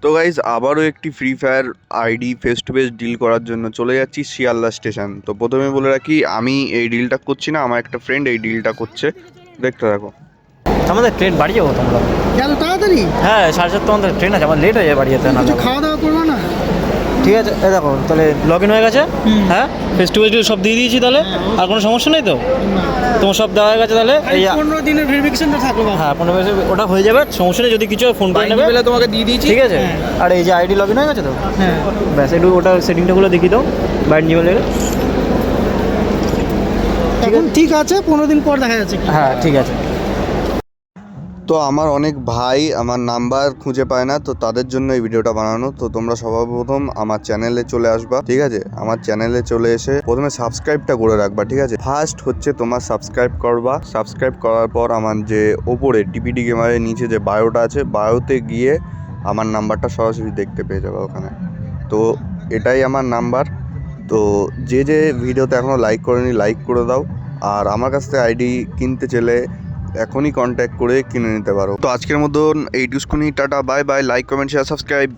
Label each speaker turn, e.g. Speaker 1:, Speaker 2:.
Speaker 1: তো গাইজ আবারও একটি free fire ID face to face deal করার জন্য চলে যাচ্ছি শিয়ালদা স্টেশন। তো প্রথমে বলে রাখি, আমি এই ডিলটা করছি না, আমার একটা ফ্রেন্ড এই ডিলটা করছে। দেখতে থাকো।
Speaker 2: আমাদের ট্রেন বাড়ি যাবো তোমরা?
Speaker 3: এত তাড়াতাড়ি?
Speaker 2: হ্যাঁ 7:30 আমাদের ট্রেন আছে, আমার লেট হয়ে যায় বাড়ি যেতে। না
Speaker 3: কিছু খাওয়া দাওয়া করবো না?
Speaker 2: ঠিক আছে, এই দেখো তাহলে লগ ইন হয়ে গেছে। হ্যাঁ ফেস্টিভ্যাল সব দিয়ে দিয়েছি তাহলে, আর কোনো সমস্যা নেই তো? তোমার সব দেওয়া হয়ে গেছে তাহলে। এই
Speaker 3: 15 দিনের ভেরিফিকেশনটা থাকলো।
Speaker 2: হ্যাঁ 15 মিনিট ওটা হয়ে যাবে, সমস্যা নেই। যদি কিছু ফোন করে নেবে,
Speaker 3: তোমাকে দিয়ে দিয়েছি,
Speaker 2: ঠিক আছে। আর এই যে আইডি লগ ইন হয়ে গেছে তো?
Speaker 3: হ্যাঁ
Speaker 2: ব্যাস একটু ওটা সেটিংটা গুলো দেখিয়ে দাও বাইরে নিয়ে লেগে।
Speaker 3: এখন ঠিক আছে, 15 দিন পর দেখা যাচ্ছে।
Speaker 2: হ্যাঁ ঠিক আছে।
Speaker 1: তো আমার অনেক ভাই আমার নাম্বার খুঁজে পায় না, তো তাদের জন্য এই ভিডিওটা বানানো। তো তোমরা সর্বপ্রথম আমার চ্যানেলে চলে আসবা, ঠিক আছে। আমার চ্যানেলে চলে এসে প্রথমে সাবস্ক্রাইবটা করে রাখবা, ঠিক আছে। ফার্স্ট হচ্ছে তোমার সাবস্ক্রাইব করবা। সাবস্ক্রাইব করার পর আমার যে ওপরে টিপিডি গেমারের নিচে যে বায়োটা আছে, বায়োতে গিয়ে আমার নাম্বারটা সরাসরি দেখতে পেয়ে যাবে ওখানে। তো এটাই আমার নাম্বার। তো যে যে ভিডিওতে এখনও লাইক করেনি লাইক করে দাও। আর আমার কাছ থেকে আইডি কিনতে চাইলে এখনই কন্ট্যাক্ট করে কিনে নিতে পারো। তো আজকের মতন এইটুকুনি, tata bye bye. Like comment share subscribe.